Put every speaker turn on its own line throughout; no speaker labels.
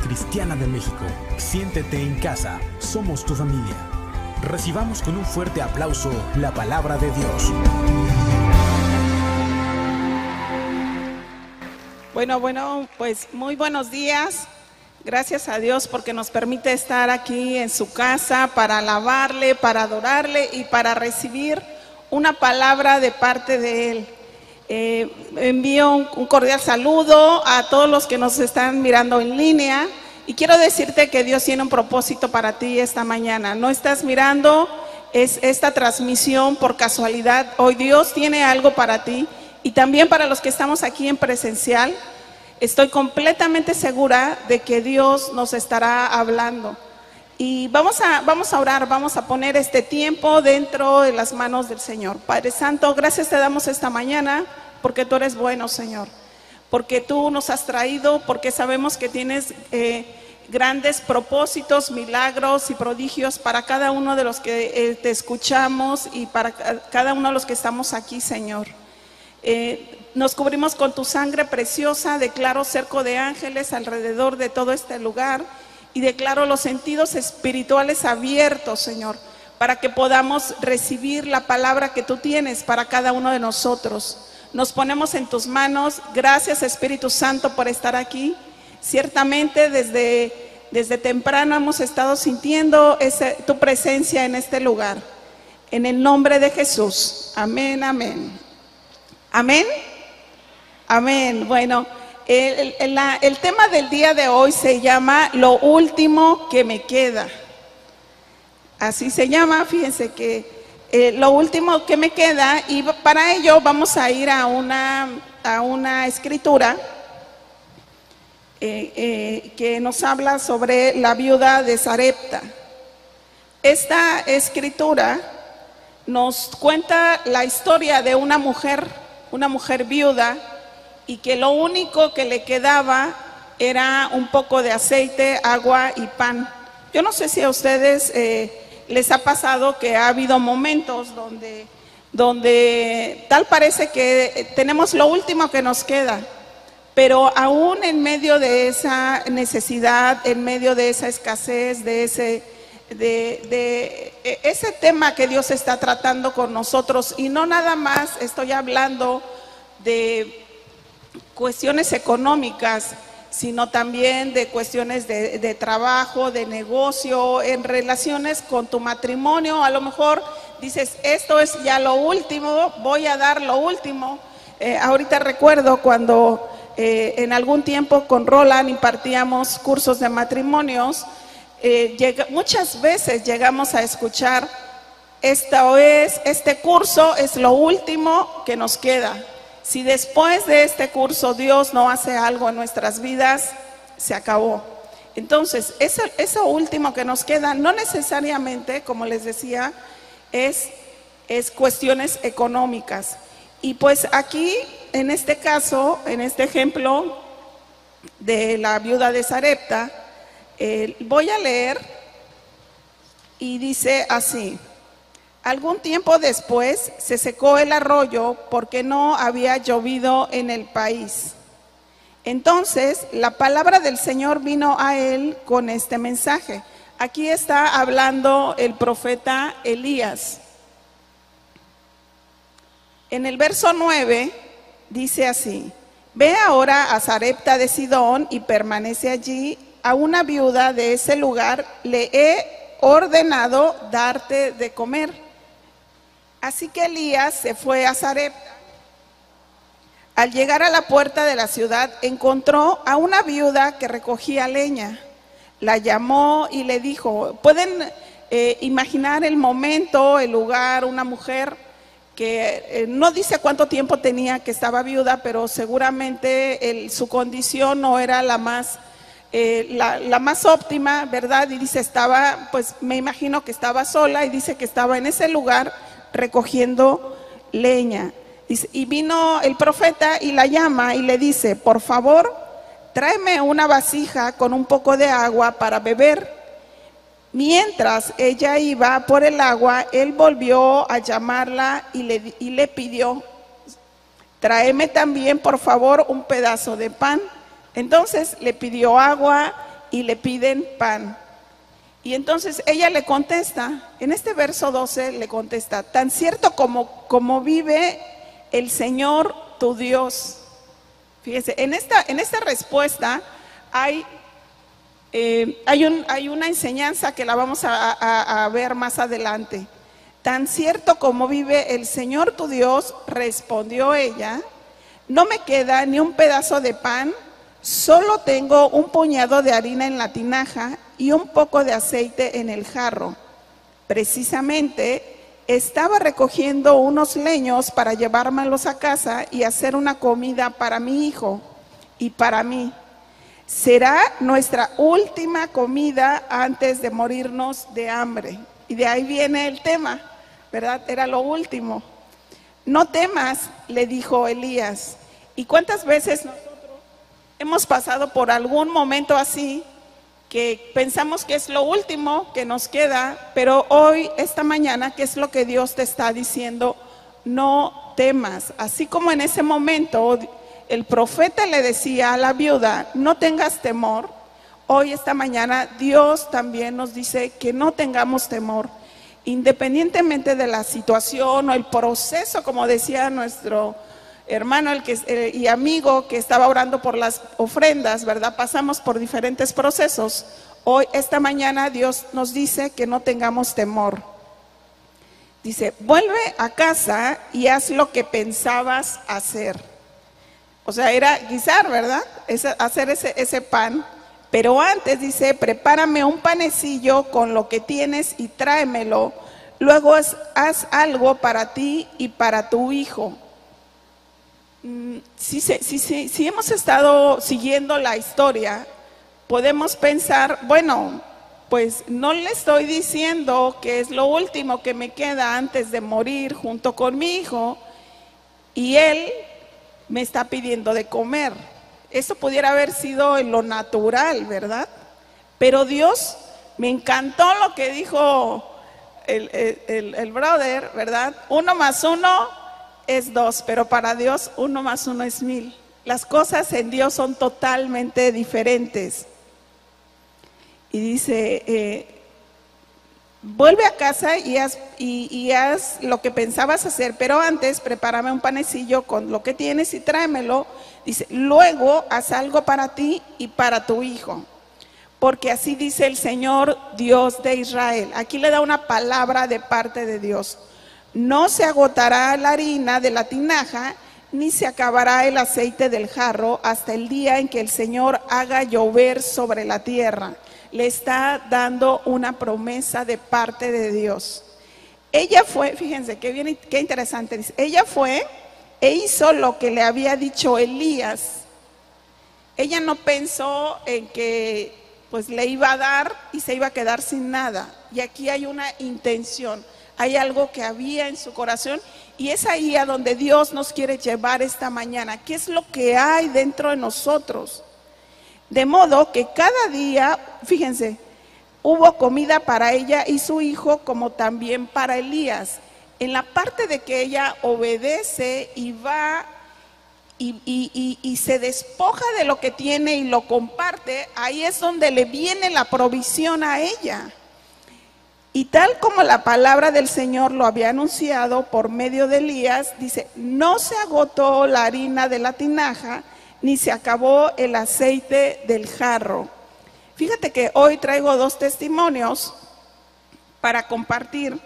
Cristiana de México. Siéntete en casa, somos tu familia. Recibamos con un fuerte aplauso la palabra de Dios.
Bueno, pues muy buenos días. Gracias a Dios porque nos permite estar aquí en su casa para alabarle, para adorarle y para recibir una palabra de parte de Él. Envío un cordial saludo a todos los que nos están mirando en línea y quiero decirte que Dios tiene un propósito para ti esta mañana. No estás mirando esta transmisión por casualidad. Hoy Dios tiene algo para ti y también para los que estamos aquí en presencial. Estoy completamente segura de que Dios nos estará hablando. Y vamos a orar, vamos a poner este tiempo dentro de las manos del Señor. Padre Santo, gracias te damos esta mañana porque tú eres bueno, Señor. Porque tú nos has traído, porque sabemos que tienes grandes propósitos, milagros y prodigios para cada uno de los que te escuchamos y para cada uno de los que estamos aquí, Señor. Nos cubrimos con tu sangre preciosa, declaro cerco de ángeles alrededor de todo este lugar. Y declaro los sentidos espirituales abiertos, Señor, para que podamos recibir la palabra que tú tienes para cada uno de nosotros. Nos ponemos en tus manos. Gracias, Espíritu Santo, por estar aquí. Ciertamente desde temprano hemos estado sintiendo tu presencia en este lugar. En el nombre de Jesús. Amén, amén. Amén. Amén. Bueno. El tema del día de hoy se llama Lo último que me queda. Así se llama, fíjense que lo último que me queda, y para ello vamos a ir a una escritura que nos habla sobre la viuda de Sarepta. Esta escritura nos cuenta la historia de una mujer viuda, y que lo único que le quedaba era un poco de aceite, agua y pan. Yo no sé si a ustedes les ha pasado que ha habido momentos donde tal parece que tenemos lo último que nos queda, pero aún en medio de esa necesidad, en medio de esa escasez, de ese tema que Dios está tratando con nosotros, y no nada más estoy hablando de cuestiones económicas, sino también de cuestiones de trabajo, de negocio, en relaciones con tu matrimonio. A lo mejor dices, esto es ya lo último, voy a dar lo último. Ahorita recuerdo cuando en algún tiempo con Roland impartíamos cursos de matrimonios, muchas veces llegamos a escuchar, este curso es lo último que nos queda. Si después de este curso Dios no hace algo en nuestras vidas, se acabó. Entonces, eso último que nos queda, no necesariamente, como les decía, es cuestiones económicas. Y pues aquí, en este caso, en este ejemplo de la viuda de Sarepta, voy a leer y dice así. Algún tiempo después se secó el arroyo porque no había llovido en el país. Entonces la palabra del Señor vino a él con este mensaje. Aquí está hablando el profeta Elías. En el verso 9 dice así: Ve ahora a Sarepta de Sidón y permanece allí. A una viuda de ese lugar le he ordenado darte de comer. Así que Elías se fue a Sarepta. Al llegar a la puerta de la ciudad, encontró a una viuda que recogía leña. La llamó y le dijo, pueden imaginar el momento, el lugar, una mujer que no dice cuánto tiempo tenía que estaba viuda, pero seguramente su condición no era la más óptima, ¿verdad? Y dice, pues me imagino que estaba sola, y dice que estaba en ese lugar recogiendo leña. Dice, y vino el profeta y la llama y le dice, por favor, tráeme una vasija con un poco de agua para beber. Mientras ella iba por el agua, él volvió a llamarla y le pidió, tráeme también, por favor, un pedazo de pan. Entonces le pidió agua y le piden pan. Y entonces ella le contesta, en este verso 12 le contesta, tan cierto como vive el Señor tu Dios. Fíjese, en esta respuesta hay una enseñanza que la vamos a ver más adelante. Tan cierto como vive el Señor tu Dios, respondió ella, no me queda ni un pedazo de pan, solo tengo un puñado de harina en la tinaja y un poco de aceite en el jarro. Precisamente estaba recogiendo unos leños para llevármelos a casa y hacer una comida para mi hijo y para mí. Será nuestra última comida antes de morirnos de hambre. Y de ahí viene el tema, ¿verdad? Era lo último. No temas, le dijo Elías. ¿Y cuántas veces nosotros hemos pasado por algún momento así, que pensamos que es lo último que nos queda, pero hoy, esta mañana, ¿qué es lo que Dios te está diciendo? No temas. Así como en ese momento el profeta le decía a la viuda, no tengas temor, hoy, esta mañana, Dios también nos dice que no tengamos temor, independientemente de la situación o el proceso, como decía nuestro hermano y amigo que estaba orando por las ofrendas, ¿verdad? Pasamos por diferentes procesos. Hoy, esta mañana, Dios nos dice que no tengamos temor. Dice, vuelve a casa y haz lo que pensabas hacer. O sea, era guisar, ¿verdad? Hacer ese pan. Pero antes dice, prepárame un panecillo con lo que tienes y tráemelo. Luego haz algo para ti y para tu hijo. Si hemos estado siguiendo la historia, podemos pensar, bueno, pues no le estoy diciendo que es lo último que me queda antes de morir junto con mi hijo y él me está pidiendo de comer. Eso pudiera haber sido en lo natural, ¿verdad? Pero Dios, me encantó lo que dijo el brother, ¿verdad? 1 más 1 es 2, pero para Dios 1 más 1 es 1000. Las cosas en Dios son totalmente diferentes. Y dice, vuelve a casa y haz lo que pensabas hacer, pero antes prepárame un panecillo con lo que tienes y tráemelo. Dice, luego haz algo para ti y para tu hijo, porque así dice el Señor Dios de Israel. Aquí le da una palabra de parte de Dios. No se agotará la harina de la tinaja, ni se acabará el aceite del jarro hasta el día en que el Señor haga llover sobre la tierra. Le está dando una promesa de parte de Dios. Ella fue, fíjense qué interesante, dice, ella fue e hizo lo que le había dicho Elías. Ella no pensó en que pues le iba a dar y se iba a quedar sin nada. Y aquí hay una intención. Hay algo que había en su corazón y es ahí a donde Dios nos quiere llevar esta mañana. ¿Qué es lo que hay dentro de nosotros? De modo que cada día, fíjense, hubo comida para ella y su hijo como también para Elías. En la parte de que ella obedece y va y se despoja de lo que tiene y lo comparte, ahí es donde le viene la provisión a ella. Y tal como la palabra del Señor lo había anunciado por medio de Elías, dice, no se agotó la harina de la tinaja, ni se acabó el aceite del jarro. Fíjate que hoy traigo 2 testimonios para compartir,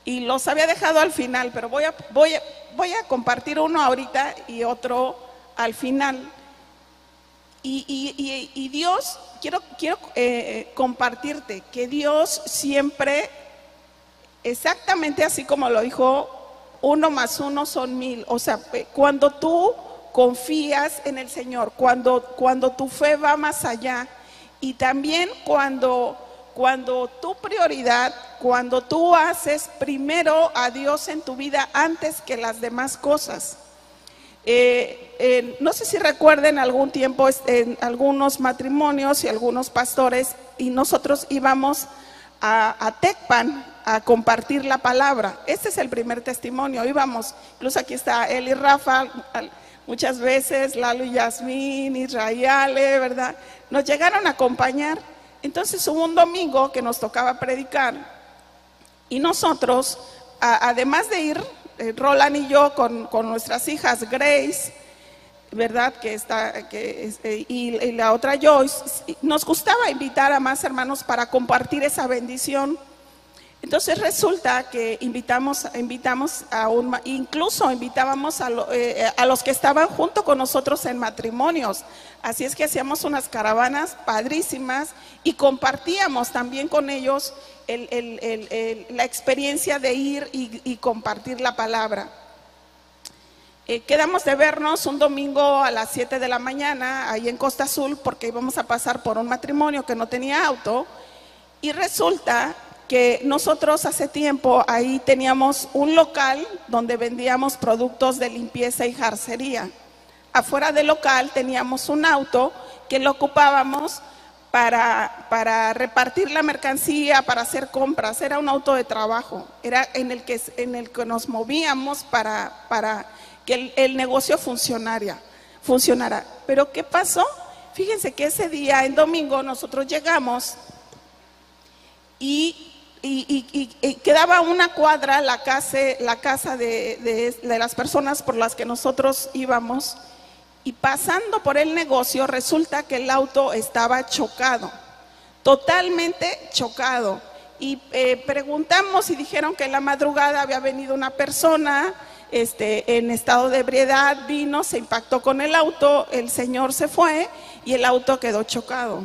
y los había dejado al final, pero voy a compartir uno ahorita y otro al final. Y Dios, quiero compartirte que Dios siempre, exactamente así como lo dijo, 1 más 1 son 1000. O sea, cuando tú confías en el Señor, cuando tu fe va más allá, y también cuando tu prioridad, cuando tú haces primero a Dios en tu vida antes que las demás cosas. No sé si recuerden algún tiempo en algunos matrimonios y algunos pastores, y nosotros íbamos a Tecpan a compartir la palabra. Este es el primer testimonio. Íbamos, incluso aquí está él y Rafa, muchas veces Lalo y Yasmín, Israele, ¿verdad? Nos llegaron a acompañar. Entonces hubo un domingo que nos tocaba predicar y nosotros, además de ir, Roland y yo con nuestras hijas Grace, ¿verdad? Y la otra Joyce, nos gustaba invitar a más hermanos para compartir esa bendición. Entonces resulta que incluso invitábamos a los que estaban junto con nosotros en matrimonios. Así es que hacíamos unas caravanas padrísimas y compartíamos también con ellos la experiencia de ir y compartir la palabra. Quedamos de vernos un domingo a las 7 de la mañana ahí en Costa Azul porque íbamos a pasar por un matrimonio que no tenía auto y resulta que nosotros hace tiempo ahí teníamos un local donde vendíamos productos de limpieza y jarcería. Afuera del local teníamos un auto que lo ocupábamos para repartir la mercancía, para hacer compras. Era un auto de trabajo, era en el que nos movíamos para que el negocio funcionara. Pero ¿qué pasó? Fíjense que ese día, en domingo, nosotros llegamos y quedaba una cuadra la casa de las personas por las que nosotros íbamos, y pasando por el negocio resulta que el auto estaba chocado, totalmente chocado, y preguntamos y dijeron que en la madrugada había venido una persona en estado de ebriedad, vino, se impactó con el auto, el señor se fue y el auto quedó chocado.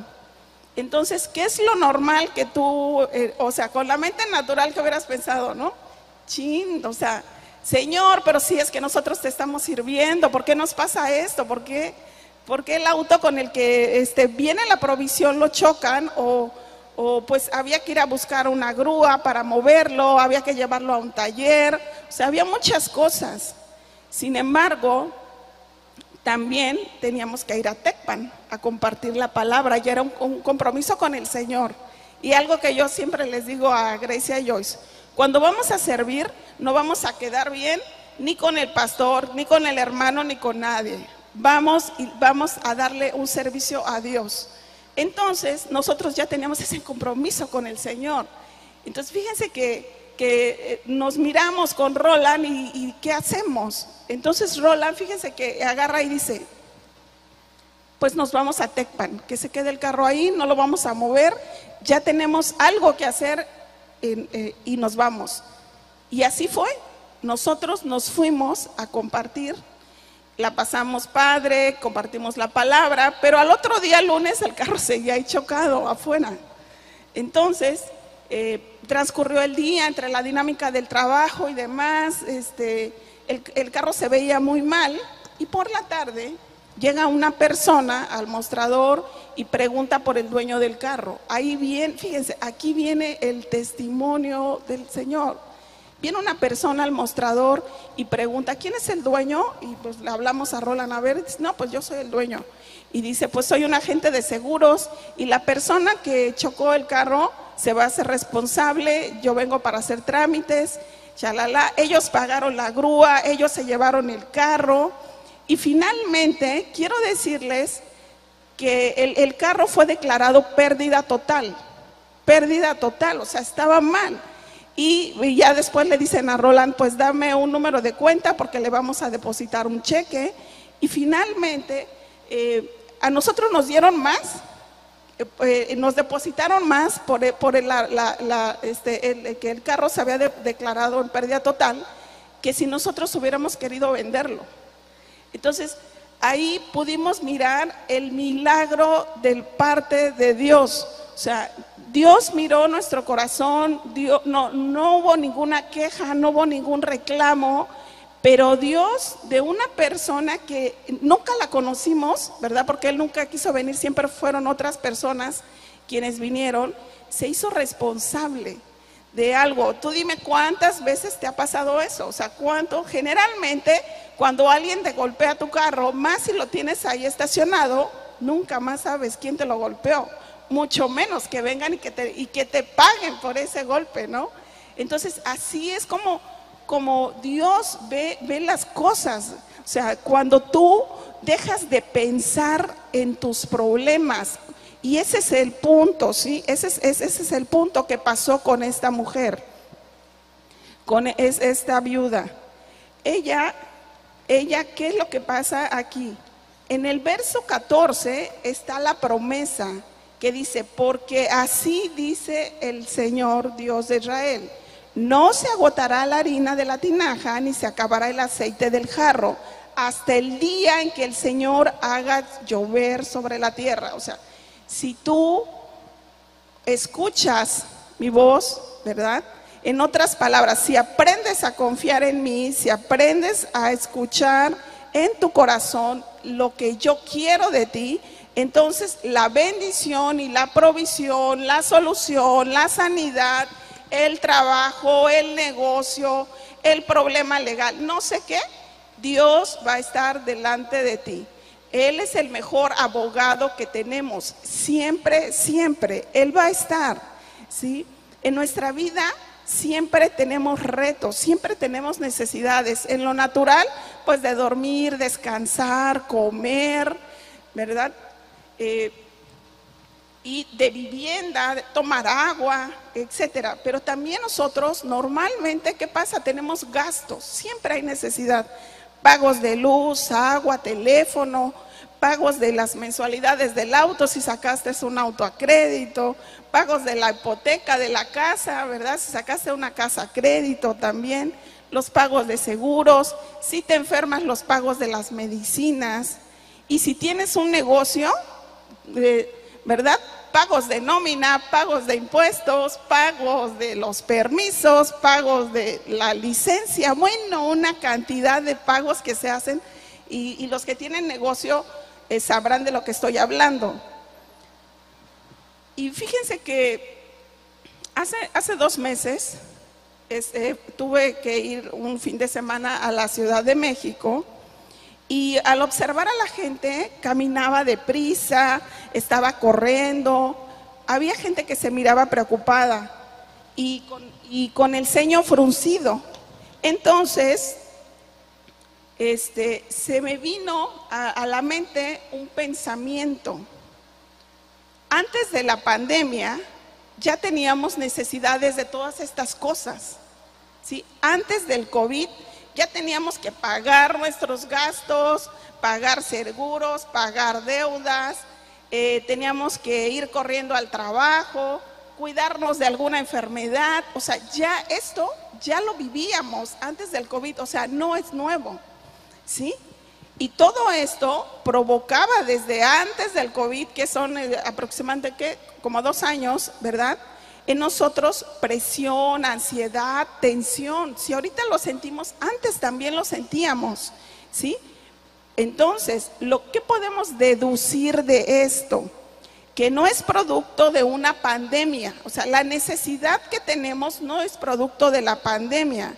Entonces, ¿qué es lo normal que tú, o sea, con la mente natural que hubieras pensado, ¿no? O sea, Señor, pero si es que nosotros te estamos sirviendo, ¿por qué nos pasa esto? ¿Por qué el auto con el que viene la provisión lo chocan? O pues había que ir a buscar una grúa para moverlo, había que llevarlo a un taller, o sea, había muchas cosas. Sin embargo, también teníamos que ir a Tecpan a compartir la palabra, ya era un compromiso con el Señor. Y algo que yo siempre les digo a Grace y a Joyce: cuando vamos a servir, no vamos a quedar bien ni con el pastor, ni con el hermano, ni con nadie. Vamos a darle un servicio a Dios. Entonces, nosotros ya teníamos ese compromiso con el Señor. Entonces, fíjense que nos miramos con Roland y ¿qué hacemos? Entonces Roland, fíjense que agarra y dice: pues nos vamos a Tecpan, que se quede el carro ahí, no lo vamos a mover, ya tenemos algo que hacer y nos vamos. Y así fue, nosotros nos fuimos a compartir, la pasamos padre, compartimos la palabra, pero al otro día, lunes, el carro seguía ahí chocado afuera. Entonces, transcurrió el día entre la dinámica del trabajo y demás, el carro se veía muy mal, y por la tarde llega una persona al mostrador y pregunta por el dueño del carro. Ahí viene, fíjense, aquí viene el testimonio del Señor. Viene una persona al mostrador y pregunta: ¿quién es el dueño? Y pues le hablamos a Roland, a ver, dice: no, pues yo soy el dueño. Y dice: pues soy un agente de seguros y la persona que chocó el carro se va a hacer responsable, yo vengo para hacer trámites, chalala. Ellos pagaron la grúa, ellos se llevaron el carro. Y finalmente, quiero decirles que el carro fue declarado pérdida total, o sea, estaba mal. Y ya después le dicen a Roland: pues dame un número de cuenta porque le vamos a depositar un cheque. Y finalmente, a nosotros nos dieron más, nos depositaron más por que el carro se había declarado en pérdida total, que si nosotros hubiéramos querido venderlo. Entonces, ahí pudimos mirar el milagro de parte de Dios. O sea, Dios miró nuestro corazón, no hubo ninguna queja, no hubo ningún reclamo, pero Dios, de una persona que nunca la conocimos, ¿verdad? Porque Él nunca quiso venir, siempre fueron otras personas quienes vinieron, se hizo responsable de algo. Tú dime cuántas veces te ha pasado eso, o sea, cuánto. Generalmente cuando alguien te golpea tu carro, más si lo tienes ahí estacionado, nunca más sabes quién te lo golpeó, mucho menos que vengan y que te paguen por ese golpe, ¿no? Entonces así es como como Dios ve las cosas. O sea, cuando tú dejas de pensar en tus problemas, y ese es el punto, ¿sí? Ese es el punto que pasó con esta mujer, con esta viuda. Ella, ¿qué es lo que pasa aquí? En el verso 14 está la promesa que dice, porque así dice el Señor Dios de Israel, no se agotará la harina de la tinaja, ni se acabará el aceite del jarro, hasta el día en que el Señor haga llover sobre la tierra. O sea, si tú escuchas mi voz, ¿verdad? En otras palabras, si aprendes a confiar en mí, si aprendes a escuchar en tu corazón lo que yo quiero de ti, entonces la bendición y la provisión, la solución, la sanidad, el trabajo, el negocio, el problema legal, no sé qué, Dios va a estar delante de ti. Él es el mejor abogado que tenemos, siempre, siempre, Él va a estar, ¿sí? En nuestra vida siempre tenemos retos, siempre tenemos necesidades. En lo natural, pues de dormir, descansar, comer, ¿verdad? Y de vivienda, de tomar agua, etcétera. Pero también nosotros normalmente, ¿qué pasa? Tenemos gastos, siempre hay necesidad. Pagos de luz, agua, teléfono, pagos de las mensualidades del auto, si sacaste un auto a crédito, pagos de la hipoteca de la casa, ¿verdad? Si sacaste una casa a crédito también, los pagos de seguros, si te enfermas, los pagos de las medicinas. Y si tienes un negocio, ¿verdad? Pagos de nómina, pagos de impuestos, pagos de los permisos, pagos de la licencia. Bueno, una cantidad de pagos que se hacen y los que tienen negocio sabrán de lo que estoy hablando. Y fíjense que hace 2 meses tuve que ir un fin de semana a la Ciudad de México. Y al observar a la gente, caminaba deprisa, estaba corriendo, había gente que se miraba preocupada y con el ceño fruncido. Entonces, se me vino a la mente un pensamiento. Antes de la pandemia, ya teníamos necesidades de todas estas cosas, ¿sí? Antes del COVID, ya teníamos que pagar nuestros gastos, pagar seguros, pagar deudas, teníamos que ir corriendo al trabajo, cuidarnos de alguna enfermedad. O sea, ya esto, ya lo vivíamos antes del COVID, o sea, no es nuevo, ¿sí? Y todo esto provocaba desde antes del COVID, que son aproximadamente como 2 años, ¿verdad? En nosotros presión, ansiedad, tensión. Si ahorita lo sentimos, antes también lo sentíamos, ¿sí? Entonces, ¿qué podemos deducir de esto? Que no es producto de una pandemia. O sea, la necesidad que tenemos no es producto de la pandemia,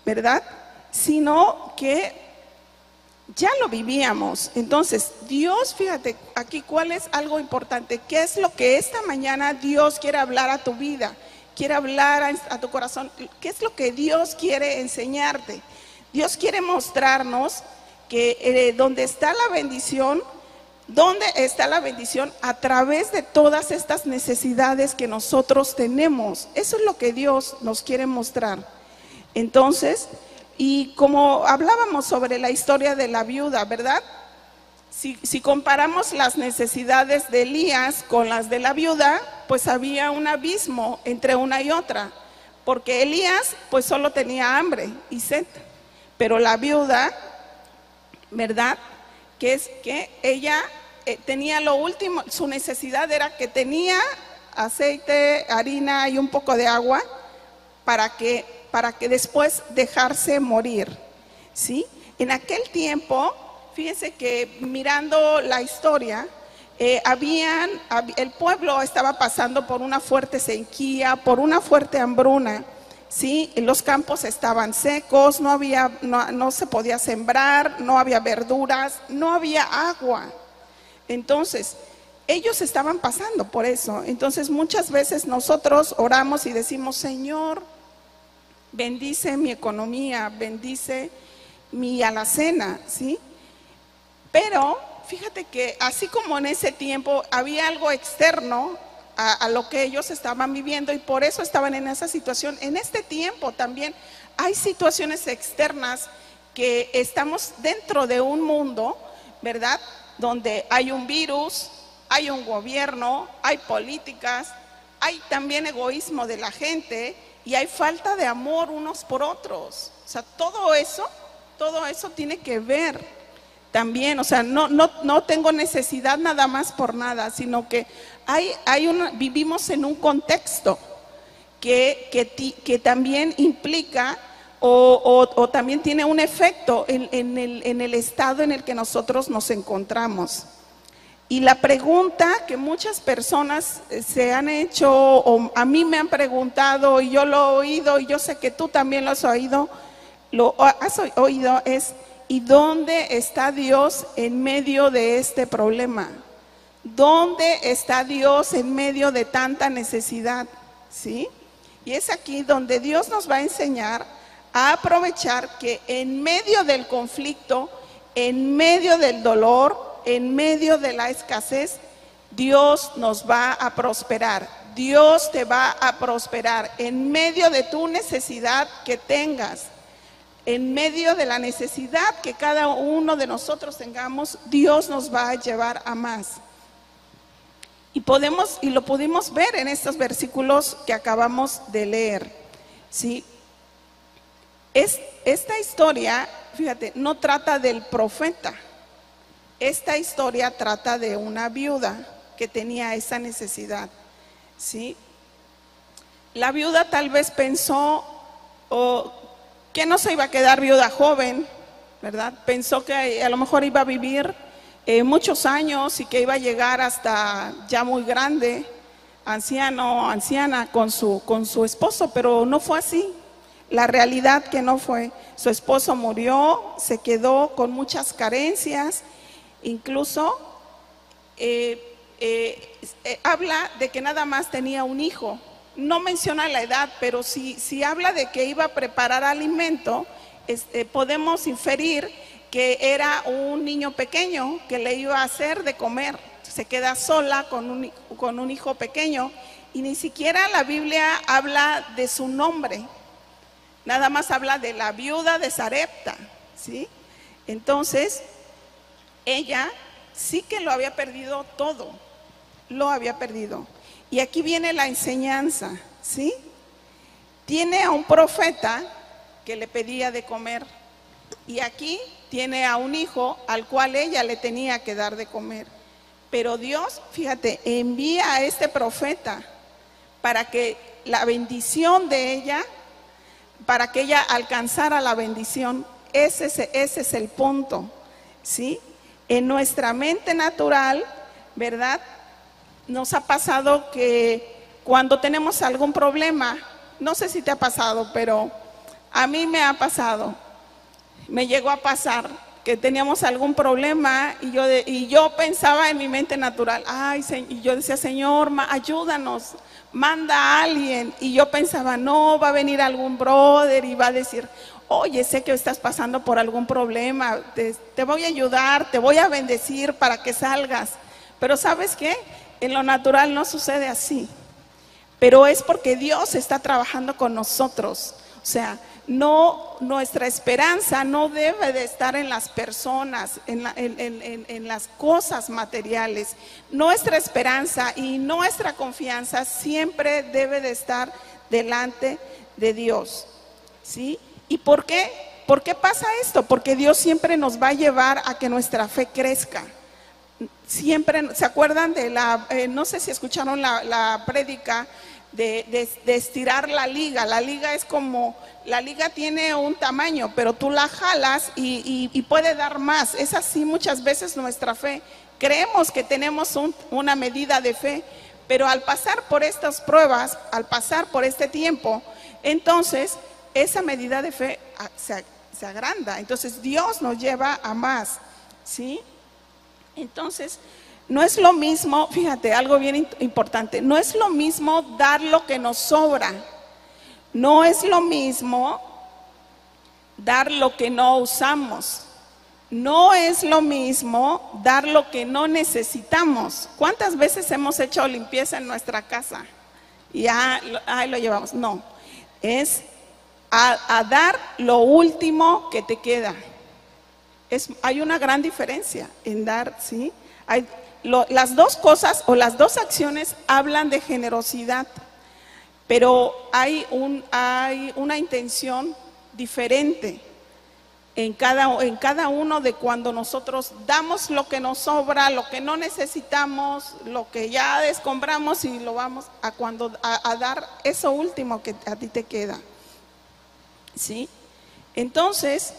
¿verdad? Sino que ya lo vivíamos. Entonces, Dios, fíjate, aquí cuál es algo importante. ¿Qué es lo que esta mañana Dios quiere hablar a tu vida? Quiere hablar a tu corazón. ¿Qué es lo que Dios quiere enseñarte? Dios quiere mostrarnos que donde está la bendición, a través de todas estas necesidades que nosotros tenemos. Eso es lo que Dios nos quiere mostrar. Entonces, y como hablábamos sobre la historia de la viuda, ¿verdad? Si comparamos las necesidades de Elías con las de la viuda, pues había un abismo entre una y otra, porque Elías pues solo tenía hambre y sed, pero la viuda, ¿verdad? Que es que ella tenía lo último, su necesidad era que tenía aceite, harina y un poco de agua para que después dejarse morir, ¿sí? En aquel tiempo, fíjense que mirando la historia, el pueblo estaba pasando por una fuerte sequía, por una fuerte hambruna, ¿sí? Los campos estaban secos, no se podía sembrar, no había verduras, no había agua. Entonces, ellos estaban pasando por eso. Entonces, muchas veces nosotros oramos y decimos, Señor, bendice mi economía, bendice mi alacena, ¿sí? Pero fíjate que así como en ese tiempo había algo externo a lo que ellos estaban viviendo y por eso estaban en esa situación, en este tiempo también hay situaciones externas que estamos dentro de un mundo, ¿verdad? Donde hay un virus, hay un gobierno, hay políticas, hay también egoísmo de la gente y hay falta de amor unos por otros. O sea, todo eso tiene que ver también. O sea, no tengo necesidad nada más por nada, sino que vivimos en un contexto que también implica o también tiene un efecto en el estado en el que nosotros nos encontramos. Y la pregunta que muchas personas se han hecho, o a mí me han preguntado, y yo lo he oído, y yo sé que tú también lo has oído, es, ¿y dónde está Dios en medio de este problema? ¿Dónde está Dios en medio de tanta necesidad? ¿Sí? Y es aquí donde Dios nos va a enseñar a aprovechar que en medio del conflicto, en medio del dolor, en medio de la escasez, Dios nos va a prosperar. Dios te va a prosperar en medio de tu necesidad que tengas, en medio de la necesidad que cada uno de nosotros tengamos. Dios nos va a llevar a más. Y lo pudimos ver en estos versículos que acabamos de leer, ¿sí? Esta historia, fíjate, no trata del profeta. Esta historia trata de una viuda que tenía esa necesidad, ¿sí? La viuda tal vez pensó que no se iba a quedar viuda joven, ¿verdad? Pensó que a lo mejor iba a vivir muchos años y que iba a llegar hasta ya muy grande, anciano o anciana con su esposo, pero no fue así. La realidad que no fue. Su esposo murió, se quedó con muchas carencias. Incluso habla de que nada más tenía un hijo. No menciona la edad, pero si habla de que iba a preparar alimento, podemos inferir que era un niño pequeño que le iba a hacer de comer. Se queda sola con un hijo pequeño y ni siquiera la Biblia habla de su nombre. Nada más habla de la viuda de Sarepta, ¿sí? Entonces, ella sí que lo había perdido todo, lo había perdido. Y aquí viene la enseñanza, ¿sí? Tiene a un profeta que le pedía de comer y aquí tiene a un hijo al cual ella le tenía que dar de comer. Pero Dios, fíjate, envía a este profeta para que la bendición de ella, para que ella alcanzara la bendición. Ese es el punto, ¿sí? En nuestra mente natural, ¿verdad? Nos ha pasado que cuando tenemos algún problema, no sé si te ha pasado, pero a mí me ha pasado, me llegó a pasar que teníamos algún problema y yo pensaba en mi mente natural, y yo decía, Señor, ayúdanos, manda a alguien. Y yo pensaba, no, va a venir algún brother y va a decir, oye, sé que estás pasando por algún problema, te voy a ayudar, te voy a bendecir para que salgas. Pero ¿sabes qué? En lo natural no sucede así. Pero es porque Dios está trabajando con nosotros. O sea, nuestra esperanza no debe de estar en las personas, en las cosas materiales. Nuestra esperanza y nuestra confianza siempre debe de estar delante de Dios, ¿sí? ¿Y por qué? ¿Por qué pasa esto? Porque Dios siempre nos va a llevar a que nuestra fe crezca. Siempre, ¿se acuerdan de no sé si escucharon la prédica de estirar la liga? La liga es como, la liga tiene un tamaño, pero tú la jalas y puede dar más. Es así muchas veces nuestra fe. Creemos que tenemos una medida de fe, pero al pasar por estas pruebas, al pasar por este tiempo, entonces esa medida de fe se agranda. Entonces Dios nos lleva a más, ¿sí? Entonces, no es lo mismo, fíjate, algo bien importante, no es lo mismo dar lo que nos sobra. no es lo mismo dar lo que no usamos. No es lo mismo dar lo que no necesitamos. ¿Cuántas veces hemos hecho limpieza en nuestra casa? Y ahí lo llevamos. No, es a dar lo último que te queda. Hay una gran diferencia en dar, ¿sí? Las dos cosas o las dos acciones hablan de generosidad, pero hay una intención diferente en cada uno de cuando nosotros damos lo que nos sobra, lo que no necesitamos, lo que ya descombramos y lo vamos a dar eso último que a ti te queda, ¿sí? Entonces,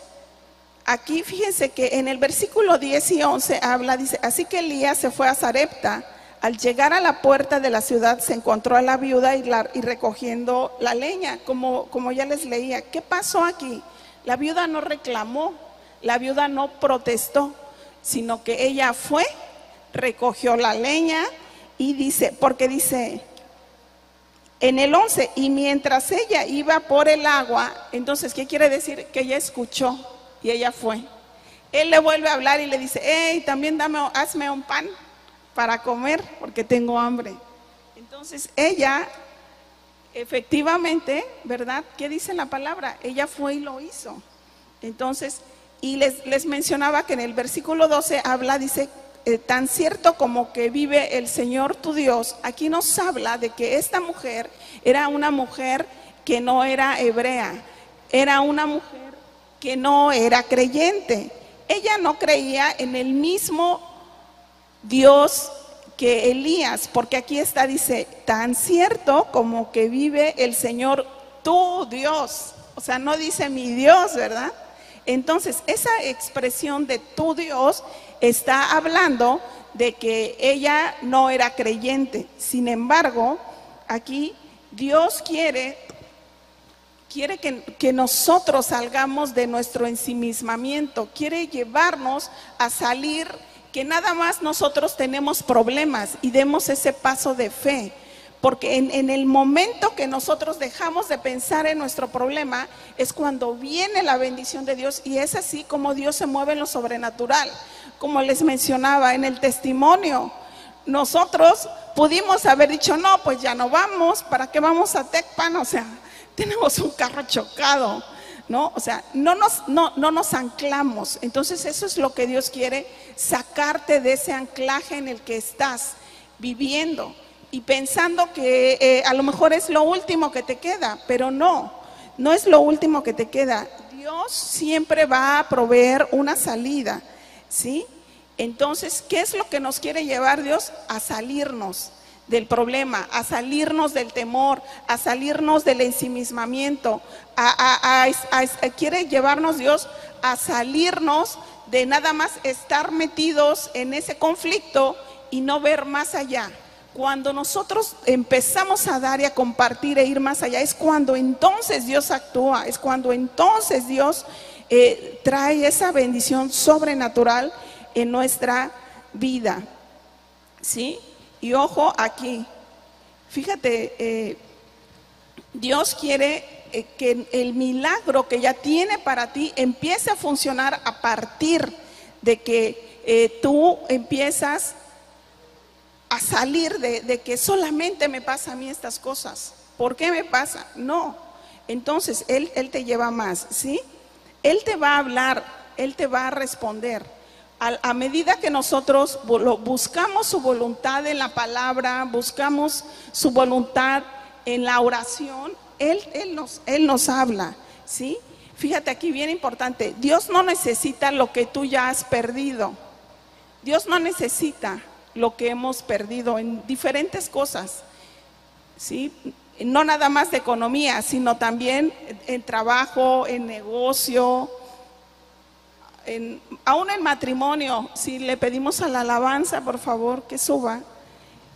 aquí fíjense que en el versículo 10 y 11 dice, así que Elías se fue a Sarepta. Al llegar a la puerta de la ciudad se encontró a la viuda y recogiendo la leña, como ya les leía. ¿Qué pasó aquí? La viuda no reclamó, la viuda no protestó, sino que ella fue, recogió la leña y dice, porque dice en el 11, y mientras ella iba por el agua, entonces, ¿qué quiere decir? Que ella escuchó y ella fue. Él le vuelve a hablar y le dice, hey, también hazme un pan para comer porque tengo hambre. Entonces ella, efectivamente, ¿verdad? ¿Qué dice la palabra? Ella fue y lo hizo. Entonces, y les mencionaba que en el versículo 12 dice, tan cierto como que vive el Señor tu Dios. Aquí nos habla de que esta mujer era una mujer que no era hebrea, era una mujer que no era creyente. Ella no creía en el mismo Dios que Elías, porque aquí dice, tan cierto como que vive el Señor tu Dios. O sea, no dice mi Dios, ¿verdad? Entonces, esa expresión de tu Dios está hablando de que ella no era creyente. Sin embargo, aquí Dios quiere que nosotros salgamos de nuestro ensimismamiento, quiere llevarnos a salir, que nada más nosotros tenemos problemas y demos ese paso de fe, porque en el momento que nosotros dejamos de pensar en nuestro problema es cuando viene la bendición de Dios, y es así como Dios se mueve en lo sobrenatural. Como les mencionaba en el testimonio, nosotros pudimos haber dicho, no, pues ya no vamos, ¿para qué vamos a Tecpan? O sea, tenemos un carro chocado, ¿no? O sea, no nos anclamos. Entonces eso es lo que Dios quiere, sacarte de ese anclaje en el que estás viviendo y pensando que a lo mejor es lo último que te queda, pero no es lo último que te queda. Dios siempre va a proveer una salida, ¿sí? Entonces, ¿qué es lo que nos quiere llevar Dios? A salirnos del problema, a salirnos del temor, a salirnos del ensimismamiento, quiere llevarnos Dios a salirnos de nada más estar metidos en ese conflicto y no ver más allá. Cuando nosotros empezamos a dar y a compartir e ir más allá, es cuando entonces Dios actúa, es cuando entonces Dios trae esa bendición sobrenatural en nuestra vida, ¿sí? Y ojo aquí, fíjate, Dios quiere que el milagro que ya tiene para ti empiece a funcionar a partir de que tú empiezas a salir de que solamente me pasa a mí estas cosas. ¿Por qué me pasa? No. Entonces Él te lleva más, ¿sí? Él te va a hablar, Él te va a responder. A medida que nosotros buscamos su voluntad en la palabra, buscamos su voluntad en la oración, Él nos habla, ¿sí? Fíjate aquí, bien importante, Dios no necesita lo que tú ya has perdido. Dios no necesita lo que hemos perdido en diferentes cosas, ¿sí? No nada más de economía, sino también en trabajo, en negocio, aún en matrimonio. Si le pedimos a la alabanza, por favor, que suba,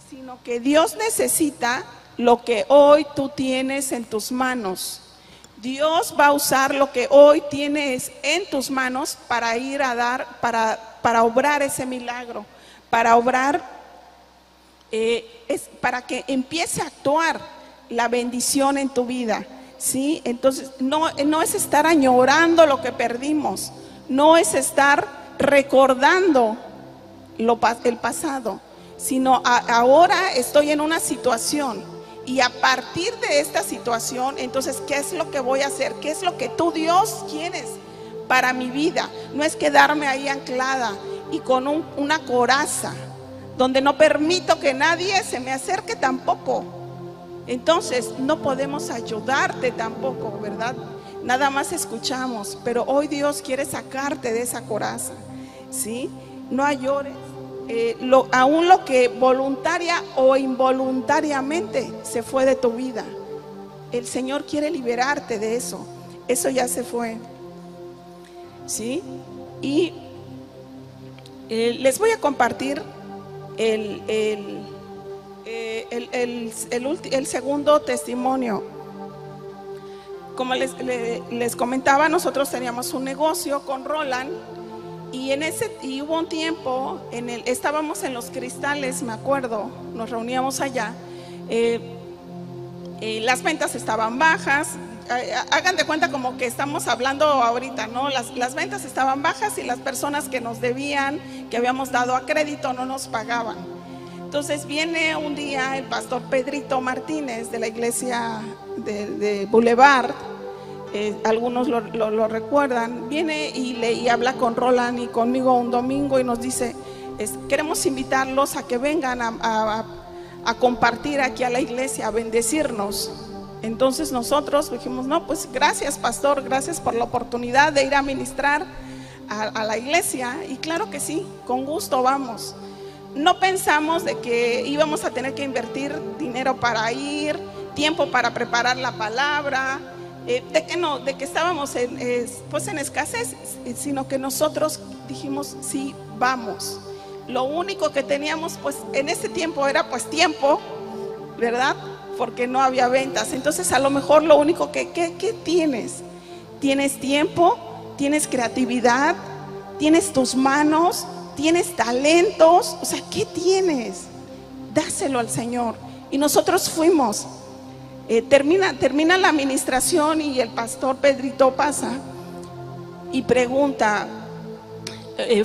sino que Dios necesita lo que hoy tú tienes en tus manos. Dios va a usar lo que hoy tienes en tus manos para ir a dar, para obrar ese milagro, para obrar, para que empiece a actuar la bendición en tu vida, ¿sí? Entonces no es estar añorando lo que perdimos, no es estar recordando el pasado, sino ahora estoy en una situación y a partir de esta situación, entonces, ¿qué es lo que voy a hacer? ¿Qué es lo que tú, Dios, quieres para mi vida? No es quedarme ahí anclada y con una coraza donde no permito que nadie se me acerque tampoco. Entonces no podemos ayudarte tampoco, ¿verdad? Nada más escuchamos, pero hoy Dios quiere sacarte de esa coraza, ¿sí? No ayores, aún lo que voluntaria o involuntariamente se fue de tu vida. El Señor quiere liberarte de eso. Eso ya se fue, ¿sí? Y les voy a compartir el segundo testimonio. Como les comentaba, nosotros teníamos un negocio con Roland y hubo un tiempo estábamos en Los Cristales, me acuerdo, nos reuníamos allá. Las ventas estaban bajas. Hagan de cuenta como que estamos hablando ahorita, ¿no? Las ventas estaban bajas y las personas que nos debían, que habíamos dado a crédito, no nos pagaban. Entonces viene un día el pastor Pedrito Martínez de la iglesia de Boulevard, algunos lo recuerdan, viene y habla con Roland y conmigo un domingo y nos dice, queremos invitarlos a que vengan a compartir aquí a la iglesia, a bendecirnos. Entonces nosotros dijimos, no, pues gracias pastor, gracias por la oportunidad de ir a ministrar a la iglesia. Y claro que sí, con gusto vamos. No pensamos de que íbamos a tener que invertir dinero para ir, tiempo para preparar la palabra, de que estábamos en escasez, sino que nosotros dijimos, sí, vamos. Lo único que teníamos pues en ese tiempo era pues tiempo, ¿verdad? Porque no había ventas. Entonces a lo mejor lo único que tienes tiempo, tienes creatividad, tienes tus manos, tienes talentos. O sea, ¿qué tienes? Dáselo al Señor. Y nosotros fuimos. Termina la administración y el pastor Pedrito pasa y pregunta,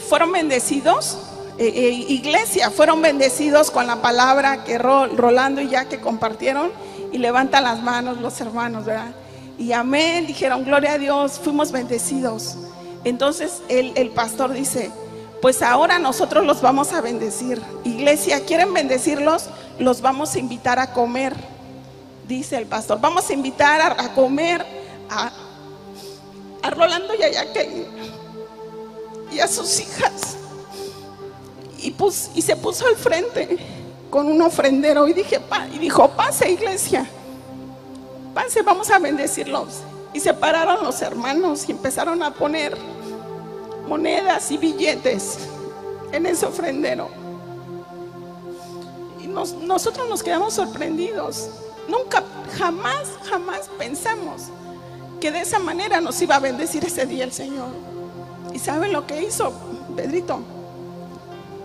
¿fueron bendecidos? Iglesia, ¿fueron bendecidos con la palabra que Rolando y Jaque compartieron? Y levantan las manos los hermanos, ¿verdad? Y amén, dijeron, gloria a Dios, fuimos bendecidos. Entonces el pastor dice, pues ahora nosotros los vamos a bendecir. Iglesia, ¿quieren bendecirlos? Los vamos a invitar a comer, dice el pastor. Vamos a invitar a comer a Rolando y a Jaque y a sus hijas. Y se puso al frente con un ofrendero y dijo, pase iglesia, pase, vamos a bendecirlos. Y se pararon los hermanos y empezaron a poner monedas y billetes en ese ofrendero. Y nosotros nos quedamos sorprendidos. Nunca, jamás pensamos que de esa manera nos iba a bendecir ese día el Señor. ¿Y saben lo que hizo Pedrito?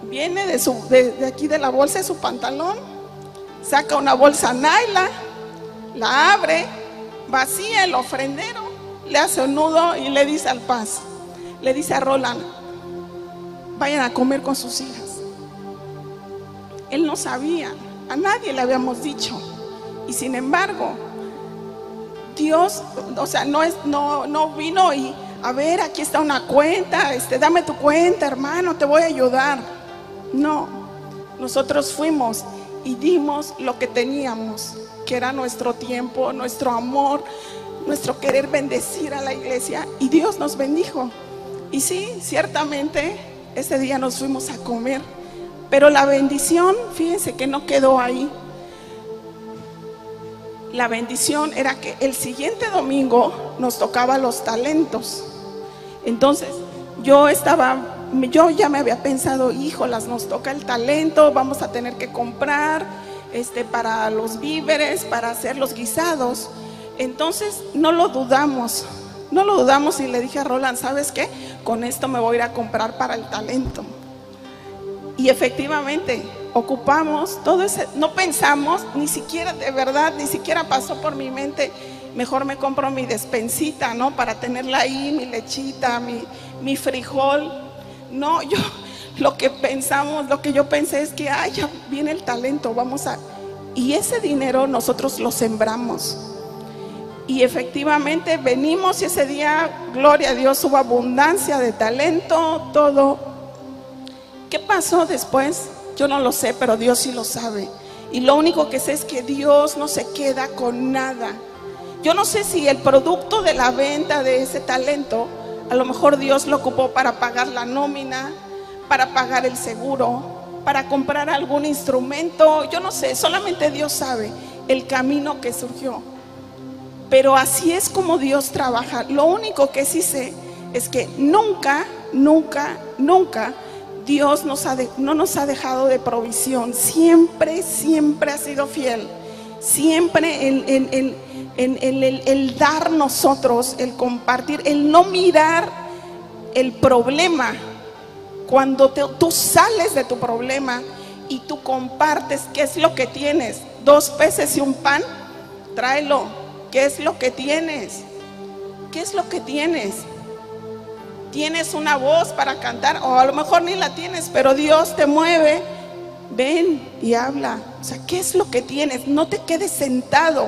Viene de aquí de la bolsa de su pantalón, saca una bolsa naila, la abre, vacía el ofrendero, le hace un nudo y le dice al Paz, le dice a Roland, vayan a comer con sus hijas. Él no sabía, a nadie le habíamos dicho. Y sin embargo, Dios, o sea, no vino y, a ver, aquí está una cuenta, dame tu cuenta, hermano, te voy a ayudar. No, nosotros fuimos y dimos lo que teníamos, que era nuestro tiempo, nuestro amor, nuestro querer bendecir a la iglesia, y Dios nos bendijo. Y sí, ciertamente ese día nos fuimos a comer, pero la bendición, fíjense que no quedó ahí. La bendición era que el siguiente domingo nos tocaba los talentos. Entonces yo ya me había pensado, híjolas, nos toca el talento, vamos a tener que comprar para los víveres, para hacer los guisados. Entonces no lo dudamos y le dije a Roland, ¿sabes qué? Con esto me voy a ir a comprar para el talento. Y efectivamente ocupamos todo ese, no pensamos, ni siquiera, de verdad, ni siquiera pasó por mi mente mejor me compro mi despensita, ¿no? Para tenerla ahí, mi lechita, mi frijol. No, lo que yo pensé es que, ay, ya viene el talento, y ese dinero nosotros lo sembramos. Y efectivamente venimos y ese día, gloria a Dios, hubo abundancia de talento, todo. ¿Qué pasó después? Yo no lo sé, pero Dios sí lo sabe. Y lo único que sé es que Dios no se queda con nada. Yo no sé si el producto de la venta de ese talento, a lo mejor Dios lo ocupó para pagar la nómina, para pagar el seguro, para comprar algún instrumento. Yo no sé, solamente Dios sabe el camino que surgió. Pero así es como Dios trabaja. Lo único que sí sé es que nunca Dios no nos ha dejado de provisión. Siempre ha sido fiel. Siempre el dar nosotros, el compartir, el no mirar el problema. Cuando tú sales de tu problema y tú compartes, ¿qué es lo que tienes? 2 peces y un pan, tráelo. ¿Qué es lo que tienes? ¿Qué es lo que tienes? ¿Tienes una voz para cantar? O a lo mejor ni la tienes, pero Dios te mueve. Ven y habla. O sea, ¿qué es lo que tienes? No te quedes sentado,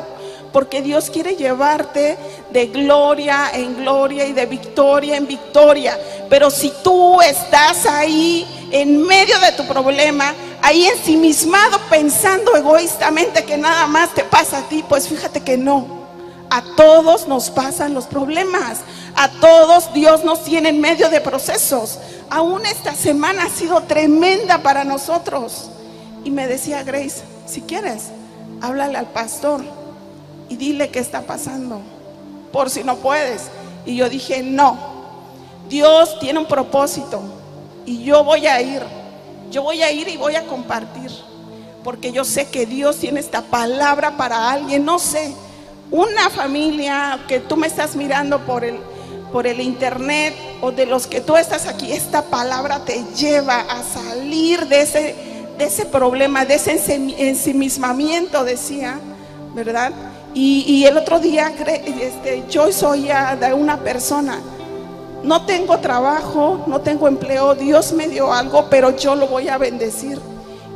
porque Dios quiere llevarte de gloria en gloria y de victoria en victoria. Pero si tú estás ahí en medio de tu problema, ahí ensimismado, pensando egoístamente que nada más te pasa a ti, pues fíjate que no. A todos nos pasan los problemas. A todos Dios nos tiene en medio de procesos. Aún esta semana ha sido tremenda para nosotros. Y me decía Grace, si quieres, háblale al pastor y dile qué está pasando, por si no puedes. Y yo dije, no, Dios tiene un propósito y yo voy a ir y voy a compartir, porque yo sé que Dios tiene esta palabra para alguien. No sé, una familia que tú me estás mirando por el internet, o de los que tú estás aquí, esta palabra te lleva a salir de ese problema, de ese ensimismamiento, decía, ¿verdad? Y el otro día Joyce oía de una persona: no tengo trabajo, no tengo empleo, Dios me dio algo, pero yo lo voy a bendecir.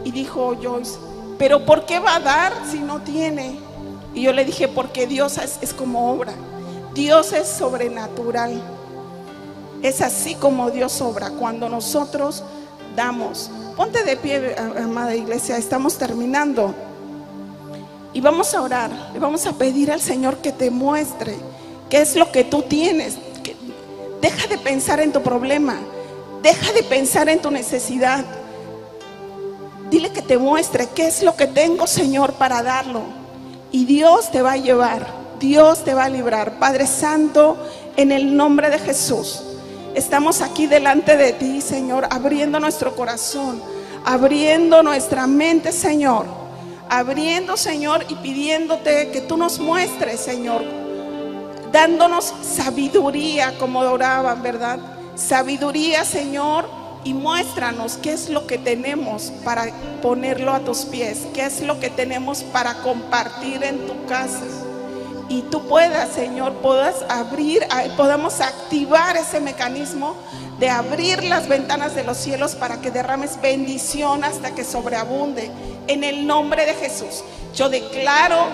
Y dijo Joyce, ¿pero por qué va a dar si no tiene? Y yo le dije, porque Dios es como obra. Dios es sobrenatural. Es así como Dios obra, cuando nosotros damos. Ponte de pie, amada iglesia, estamos terminando. Y vamos a orar, le vamos a pedir al Señor que te muestre qué es lo que tú tienes. Deja de pensar en tu problema, deja de pensar en tu necesidad. Dile que te muestre qué es lo que tengo, Señor, para darlo. Y Dios te va a llevar, Dios te va a librar. Padre Santo, en el nombre de Jesús, estamos aquí delante de ti, Señor, abriendo nuestro corazón, abriendo nuestra mente, Señor, abriendo, Señor, y pidiéndote que tú nos muestres, Señor, dándonos sabiduría, como oraban, ¿verdad? Sabiduría, Señor, y muéstranos qué es lo que tenemos para ponerlo a tus pies, qué es lo que tenemos para compartir en tu casa. Y tú puedas, Señor, podamos activar ese mecanismo de abrir las ventanas de los cielos para que derrames bendición hasta que sobreabunde. En el nombre de Jesús, yo declaro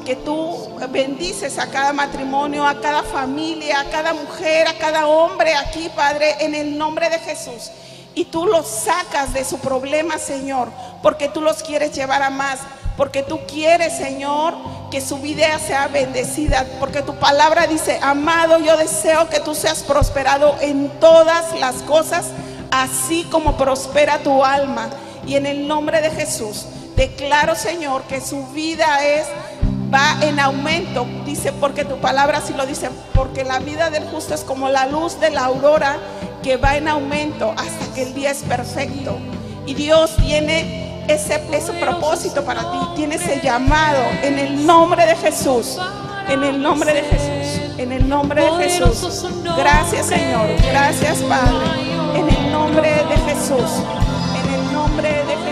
que tú bendices a cada matrimonio, a cada familia, a cada mujer, a cada hombre aquí, Padre, en el nombre de Jesús. Y tú los sacas de su problema, Señor, porque tú los quieres llevar a más, porque tú quieres, Señor, que su vida sea bendecida, porque tu palabra dice: amado, yo deseo que tú seas prosperado en todas las cosas, así como prospera tu alma. Y en el nombre de Jesús declaro, Señor, que su vida va en aumento. Dice, porque tu palabra así lo dice, porque la vida del justo es como la luz de la aurora, que va en aumento hasta que el día es perfecto. Y Dios tiene ese propósito para ti, tiene ese llamado, en el nombre de Jesús, en el nombre de Jesús, en el nombre de Jesús. Gracias, Señor, gracias, Padre, en el nombre de Jesús, en el nombre de Jesús.